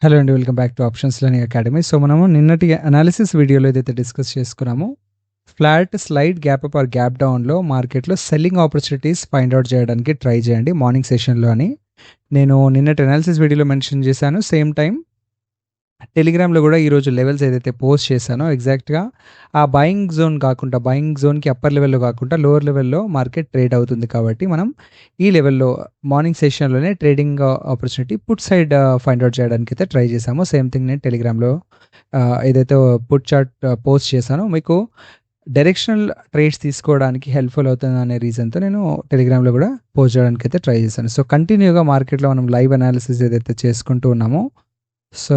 Hello అండి. Welcome back to options learning academy. So, మనము నిన్నటి అనాలిసిస్ వీడియోలో ఏదైతే డిస్కస్ చేసుకున్నామో, flat, slide, gap up or gap డౌన్‌లో మార్కెట్‌లో సెల్లింగ్ ఆపర్చునిటీస్ ఫైండ్ ఔట్ చేయడానికి ట్రై చేయండి మార్నింగ్ సెషన్‌లో అని. నేను నిన్నటి అనాలిసిస్ వీడియోలో మెన్షన్ చేశాను. సేమ్ టైమ్ టెలిగ్రామ్‌లో కూడా ఈరోజు లెవెల్స్ ఏదైతే పోస్ట్ చేశానో ఎగ్జాక్ట్‌గా ఆ బయింగ్ జోన్ కాకుండా, బయింగ్ జోన్‌కి అప్పర్ లెవెల్‌లో కాకుండా లోవర్ లెవెల్‌లో మార్కెట్ ట్రేడ్ అవుతుంది కాబట్టి, మనం ఈ లెవెల్‌లో మార్నింగ్ సెషన్‌లోనే trading opportunity put side find out చేయడానికైతే ట్రై చేశాము. సేమ్ థింగ్ నేను టెలిగ్రామ్‌లో ఏదైతే పుట్ చార్ట్ పోస్ట్ చేశానో మీకు డైరెక్షనల్ ట్రేడ్స్ తీసుకోవడానికి హెల్ప్‌ఫుల్ అవుతుందనే రీజన్‌తో నేను టెలిగ్రామ్‌లో కూడా పోస్ట్ చేయడానికైతే ట్రై చేశాను. సో, కంటిన్యూగా మార్కెట్‌లో మనం లైవ్ అనాలిసిస్ ఏదైతే చేసుకుంటూ ఉన్నామో, సో,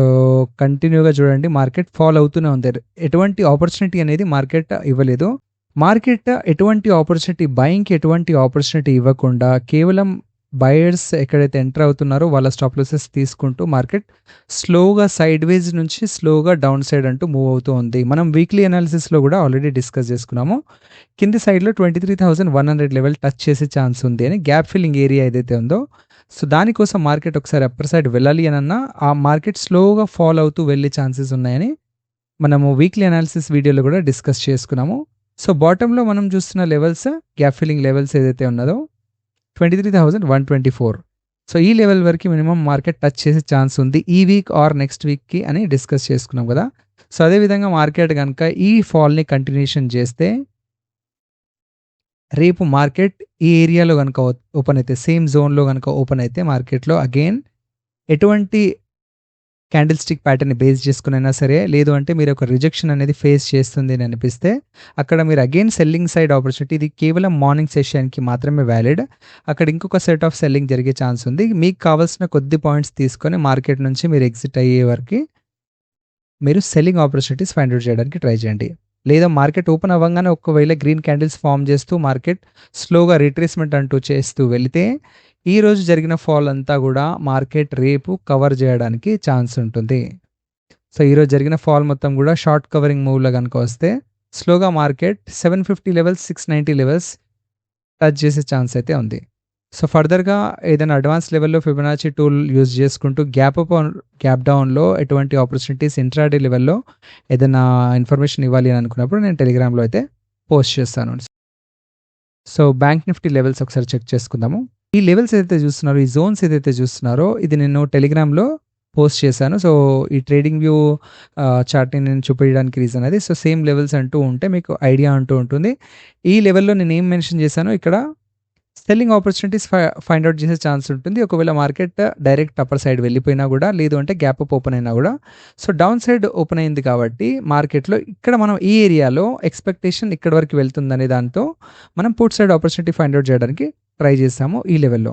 కంటిన్యూగా చూడండి మార్కెట్ ఫాల్ అవుతూనే ఉంది. ఎటువంటి ఆపర్చునిటీ అనేది మార్కెట్ ఇవ్వలేదు. మార్కెట్ ఎటువంటి ఆపర్చునిటీ బయింగ్‌కి ఎటువంటి ఆపర్చునిటీ ఇవ్వకుండా కేవలం బయర్స్ ఎక్కడైతే ఎంటర్ అవుతున్నారో వాళ్ళ స్టాప్ లాసెస్ తీసుకుంటూ మార్కెట్ స్లోగా సైడ్‌వేస్ నుంచి స్లోగా డౌన్ సైడ్ అంటూ మూవ్ అవుతూ ఉంది. మనం వీక్లీ అనాలిసిస్‌లో కూడా ఆల్రెడీ డిస్కస్ చేసుకున్నాము. కింది సైడ్‌లో 23,100 లెవెల్ టచ్ చేసే ఛాన్స్ ఉంది అని, గ్యాప్ ఫిల్లింగ్ ఏరియా ఏదైతే ఉందో, సో, దానికోసం మార్కెట్ ఒకసారి అప్పర్ సైడ్ వెళ్ళాలి అనన్నా ఆ మార్కెట్ స్లోగా ఫాల్ అవుతూ వెళ్ళే ఛాన్సెస్ ఉన్నాయని మనము వీక్లీ అనాలిసిస్ వీడియోలో కూడా డిస్కస్ చేసుకున్నాము. సో, బాటంలో మనం చూస్తున్న లెవెల్స్ గ్యాప్ ఫిల్లింగ్ లెవెల్స్ ఏదైతే ఉన్నదో 23,124. సో, ఈ లెవెల్ వరకు మినిమం మార్కెట్ టచ్ చేసే ఛాన్స్ ఉంది ఈ వీక్ ఆర్ నెక్స్ట్ వీక్‌కి అని డిస్కస్ చేసుకున్నాం కదా. సో, అదేవిధంగా మార్కెట్ కనుక ఈ ఫాల్‌ని కంటిన్యూషన్ చేస్తే రేపు మార్కెట్ ఈ ఏరియాలో గనుక ఓపెన్ అయితే, సేమ్ జోన్‌లో గనుక ఓపెన్ అయితే మార్కెట్‌లో అగైన్ ఎటువంటి క్యాండిల్ స్టిక్ ప్యాటర్న్‌ని బేస్ చేసుకొనైనా సరే, లేదు అంటే మీరు ఒక రిజెక్షన్ అనేది ఫేస్ చేస్తుంది అని అనిపిస్తే, అక్కడ మీరు అగైన్ సెల్లింగ్ సైడ్ ఆపర్చునిటీ, ఇది కేవలం మార్నింగ్ సెషన్‌కి మాత్రమే వ్యాలిడ్. అక్కడ ఇంకొక సెట్ ఆఫ్ సెల్లింగ్ జరిగే ఛాన్స్ ఉంది. మీకు కావాల్సిన కొద్ది పాయింట్స్ తీసుకొని మార్కెట్ నుంచి మీరు ఎగ్జిట్ అయ్యే వరకి మీరు సెల్లింగ్ ఆపర్చునిటీస్ ఫైండ్ ఔట్ చేయడానికి ట్రై చేయండి. లేదా మార్కెట్ ఓపెన్ అవ్వంగానే ఒకవేళ గ్రీన్ క్యాండిల్స్ ఫార్మ్ చేస్తూ మార్కెట్ స్లోగా రిట్రేస్మెంట్ అంటూ చేస్తూ వెళితే, ఈరోజు జరిగిన ఫాల్ అంతా కూడా మార్కెట్ రేపు కవర్ చేయడానికి ఛాన్స్ ఉంటుంది. సో, ఈరోజు జరిగిన ఫాల్ మొత్తం కూడా షార్ట్ కవరింగ్ మూవ్‌లో గనుక వస్తే స్లోగా మార్కెట్ 750 లెవెల్స్, 690 లెవెల్స్ టచ్ చేసే ఛాన్స్ అయితే ఉంది. సో, ఫర్దర్‌గా ఏదైనా అడ్వాన్స్ లెవెల్‌లో ఫిబొనాచి టూల్ యూజ్ చేసుకుంటూ గ్యాప్ అప్ ఆర్ గ్యాప్ డౌన్‌లో ఎటువంటి ఆపర్చునిటీస్ ఇంట్రాడే లెవెల్‌లో ఏదైనా ఇన్ఫర్మేషన్ ఇవ్వాలి అని అనుకున్నప్పుడు నేను టెలిగ్రామ్‌లో అయితే పోస్ట్ చేస్తాను. సో, బ్యాంక్ నిఫ్టీ లెవెల్స్ ఒకసారి చెక్ చేసుకుందాము. ఈ లెవెల్స్ ఏదైతే చూస్తున్నారో, ఈ జోన్స్ ఏదైతే చూస్తున్నారో, ఇది నేను టెలిగ్రామ్‌లో పోస్ట్ చేశాను. సో, ఈ ట్రేడింగ్ వ్యూ చార్ట్‌ని నేను చూపించడానికి రీజన్ అది. సో, సేమ్ లెవెల్స్ అంటూ ఉంటే మీకు ఐడియా అంటూ ఉంటుంది. ఈ లెవెల్‌లో నేను ఏం మెన్షన్ చేశానో, ఇక్కడ సెల్లింగ్ ఆపర్చునిటీస్ ఫైండ్ ఔట్ చేసే ఛాన్స్ ఉంటుంది. ఒకవేళ మార్కెట్ డైరెక్ట్ అప్పర్ సైడ్ వెళ్ళిపోయినా కూడా, లేదు అంటే గ్యాప్ అప్ ఓపెన్ అయినా కూడా. సో, డౌన్ సైడ్ ఓపెన్ అయింది కాబట్టి మార్కెట్‌లో ఇక్కడ మనం ఈ ఏరియాలో ఎక్స్‌పెక్టేషన్ ఇక్కడి వరకు వెళ్తుందనే దాంతో మనం put side opportunity find out చేయడానికి ట్రై చేసాము ఈ లెవెల్‌లో.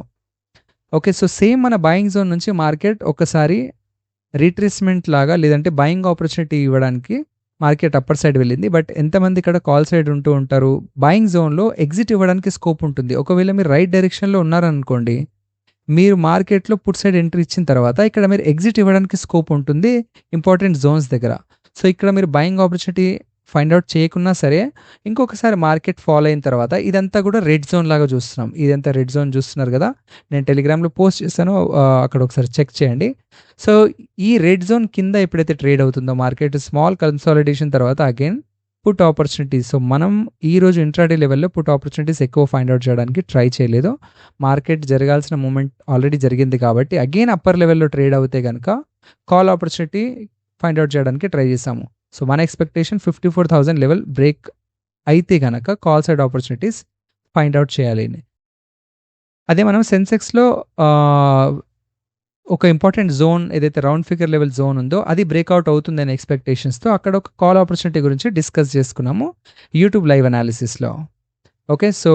ఓకే. సో, సేమ్ మన బయింగ్ జోన్ నుంచి మార్కెట్ ఒకసారి రిట్రేస్మెంట్ లాగా, లేదంటే బయింగ్ ఆపర్చునిటీ ఇవ్వడానికి మార్కెట్ అప్పర్ సైడ్ వెళ్ళింది. బట్ ఎంతమంది ఇక్కడ కాల్ సైడ్ ఉంటూ ఉంటారు? బయింగ్ జోన్‌లో ఎగ్జిట్ ఇవ్వడానికి స్కోప్ ఉంటుంది. ఒకవేళ మీరు రైట్ డైరెక్షన్‌లో ఉన్నారనుకోండి, మీరు మార్కెట్‌లో పుట్ సైడ్ ఎంట్రీ ఇచ్చిన తర్వాత ఇక్కడ మీరు ఎగ్జిట్ ఇవ్వడానికి స్కోప్ ఉంటుంది ఇంపార్టెంట్ జోన్స్ దగ్గర. సో, ఇక్కడ మీరు బయింగ్ ఆపర్చునిటీ ఫైండ్ ఔట్ చేయకున్నా సరే, ఇంకొకసారి మార్కెట్ ఫాల్ అయిన తర్వాత ఇదంతా కూడా రెడ్ జోన్ లాగా చూస్తున్నాం. ఇదంతా రెడ్ జోన్ చూస్తున్నారు కదా. నేను టెలిగ్రామ్‌లో పోస్ట్ చేశాను. అక్కడ ఒకసారి చెక్ చేయండి. సో, ఈ రెడ్ జోన్ కింద ఎప్పుడైతే ట్రేడ్ అవుతుందో మార్కెట్ స్మాల్ కన్సాలిడేషన్ తర్వాత అగైన్ పుట్ ఆపర్చునిటీస్. సో, మనం ఈరోజు ఇంట్రాడే లెవెల్‌లో పుట్ ఆపర్చునిటీస్ ఎక్కువ ఫైండ్ ఔట్ చేయడానికి ట్రై చేయలేదు. మార్కెట్ జరగాల్సిన మూవ్‌మెంట్ ఆల్రెడీ జరిగింది కాబట్టి అగైన్ అప్పర్ లెవెల్‌లో ట్రేడ్ అవుతే గనుక కాల్ ఆపర్చునిటీ ఫైండ్ ఔట్ చేయడానికి ట్రై చేసాము. సో, మన ఎక్స్‌పెక్టేషన్ 54,000 లెవెల్ బ్రేక్ అయితే గనక call side opportunities find out చేయాలి అని. అదే మనం సెన్సెక్స్‌లో ఒక ఇంపార్టెంట్ జోన్ ఏదైతే రౌండ్ ఫిగర్ లెవెల్ జోన్ ఉందో అది బ్రేక్అవుట్ అవుతుందనే ఎక్స్‌పెక్టేషన్స్‌తో అక్కడ ఒక కాల్ ఆపర్చునిటీ గురించి డిస్కస్ చేసుకున్నాము యూట్యూబ్ లైవ్ అనాలిసిస్‌లో. ఓకే. సో,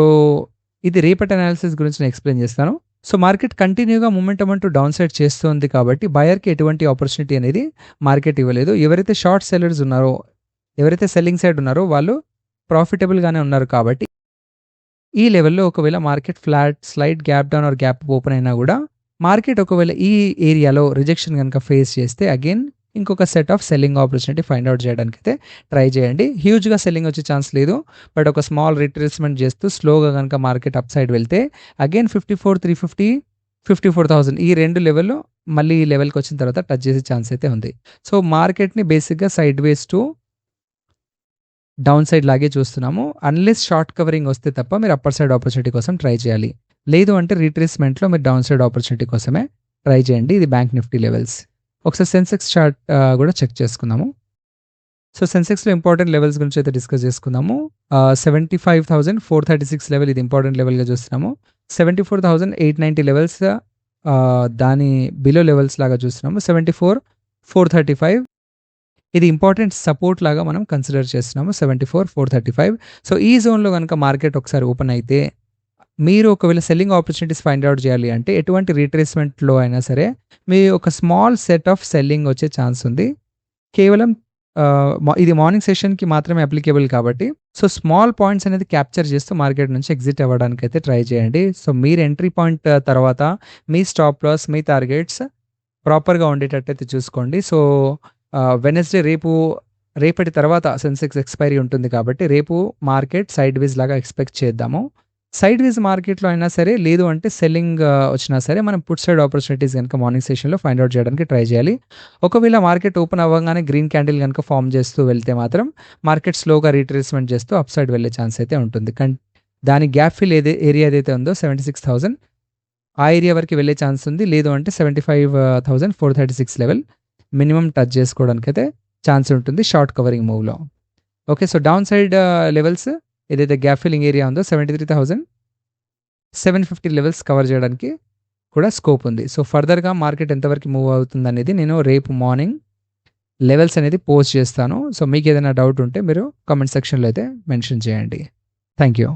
ఇది రేపటి అనాలిసిస్ గురించి నేను ఎక్స్‌ప్లెయిన్ చేస్తాను. సో, మార్కెట్ కంటిన్యూగా మొమెంటమ్ అంటూ డౌన్ సైడ్ చేస్తుంది కాబట్టి బయర్‌కి ఎటువంటి ఆపర్చునిటీ అనేది మార్కెట్ ఇవ్వలేదు. ఎవరైతే షార్ట్ సెల్లర్స్ ఉన్నారో, ఎవరైతే సెల్లింగ్ సైడ్ ఉన్నారో వాళ్ళు ప్రాఫిటబుల్‌గానే ఉన్నారు కాబట్టి ఈ లెవెల్‌లో ఒకవేళ market flat, slide, gap down are gap open అయినా కూడా మార్కెట్ ఒకవేళ ఈ ఏరియాలో రిజెక్షన్ గనుక ఫేస్ చేస్తే అగైన్ ఇంకొక set of selling opportunity find out చేయడానికైతే ట్రై చేయండి. హ్యూజ్‌గా సెల్లింగ్ వచ్చే ఛాన్స్ లేదు. బట్ ఒక స్మాల్ రిట్రేస్మెంట్ చేస్తూ స్లోగా గనుక మార్కెట్ అప్ సైడ్ వెళ్తే అగైన్ 54,350, 54,000 ఈ రెండు లెవెల్‌లో మళ్ళీ ఈ లెవెల్కి వచ్చిన తర్వాత టచ్ చేసే ఛాన్స్ అయితే ఉంది. సో మార్కెట్ని బేసిక్గా side ways to down side లాగే చూస్తున్నాము. అన్లెస్ షార్ట్ కవరింగ్ వస్తే తప్ప మీరు అప్పర్ సైడ్ ఆపర్చునిటీ కోసం ట్రై చేయాలి. లేదు అంటే రీట్రేస్మెంట్లో మీరు డౌన్ సైడ్ ఆపర్చునిటీ కోసమే ట్రై చేయండి. ఇది బ్యాంక్ నిఫ్టీ లెవెల్స్. ఒకసారి సెన్సెక్స్ చార్ట్ కూడా చెక్ చేసుకుందాము. సో సెన్సెక్స్లో ఇంపార్టెంట్ లెవెల్స్ గురించి అయితే డిస్కస్ చేసుకుందాము. 75,436 లెవెల్, ఇది ఇంపార్టెంట్ లెవెల్గా చూస్తున్నాము. 74,890 లెవెల్స్ దాని బిలో లెవెల్స్ లాగా చూస్తున్నాము. 74,435 ఇది ఇంపార్టెంట్ సపోర్ట్ లాగా మనం కన్సిడర్ చేస్తున్నాము. 74,435. సో ఈ జోన్లో కనుక మార్కెట్ ఒకసారి ఓపెన్ అయితే మీరు ఒకవేళ సెల్లింగ్ ఆపర్చునిటీస్ ఫైండ్ అవుట్ చేయాలి అంటే ఎటువంటి రీట్రేస్మెంట్లో అయినా సరే మీ ఒక స్మాల్ సెట్ ఆఫ్ సెల్లింగ్ వచ్చే ఛాన్స్ ఉంది. కేవలం ఇది మార్నింగ్ సెషన్కి మాత్రమే అప్లికేబుల్ కాబట్టి సో స్మాల్ పాయింట్స్ అనేది క్యాప్చర్ చేస్తూ మార్కెట్ నుంచి ఎగ్జిట్ అవ్వడానికి అయితే ట్రై చేయండి. సో మీరు ఎంట్రీ పాయింట్ తర్వాత మీ స్టాప్ లాస్, మీ టార్గెట్స్ ప్రాపర్గా ఉండేటట్టయితే చూసుకోండి. సో వెనస్డే రేపటి తర్వాత సెన్సెక్స్ ఎక్స్పైరీ ఉంటుంది కాబట్టి రేపు మార్కెట్ సైడ్ వేస్ లాగా ఎక్స్పెక్ట్ చేద్దాము. సైడ్ వేస్ మార్కెట్లో అయినా సరే, లేదు అంటే సెల్లింగ్ వచ్చినా సరే మనం పుట్ సైడ్ ఆపర్చునిటీస్ కనుక మార్నింగ్ సెషన్లో ఫైండ్ అవుట్ చేయడానికి ట్రై చేయాలి. ఒకవేళ మార్కెట్ ఓపెన్ అవ్వగానే గ్రీన్ క్యాండిల్ కనుక ఫామ్ చేస్తూ వెళ్తే మాత్రం మార్కెట్ స్లోగా రీట్రేస్మెంట్ చేస్తూ అప్ సైడ్ వెళ్ళే ఛాన్స్ అయితే ఉంటుంది. దాని గ్యాప్ ఫిల్ ఏరియా ఏదైతే ఉందో 76,000 ఆ ఏరియా వరకు వెళ్ళే ఛాన్స్ ఉంది. లేదు అంటే 75,436 లెవెల్ మినిమం టచ్ చేసుకోవడానికి అయితే ఛాన్స్ ఉంటుంది షార్ట్ కవరింగ్ మూవ్లో. Okay, so down side levels ఏదైతే గ్యాప్ ఫిల్లింగ్ ఏరియా ఉందో 73,750 లెవెల్స్ కవర్ చేయడానికి కూడా స్కోప్ ఉంది. సో ఫర్దర్గా మార్కెట్ ఎంతవరకు మూవ్ అవుతుంది అనేది నేను రేపు మార్నింగ్ లెవెల్స్ అనేది పోస్ట్ చేస్తాను. సో మీకు ఏదైనా డౌట్ ఉంటే మీరు కామెంట్ సెక్షన్లో అయితే మెన్షన్ చేయండి. Thank you.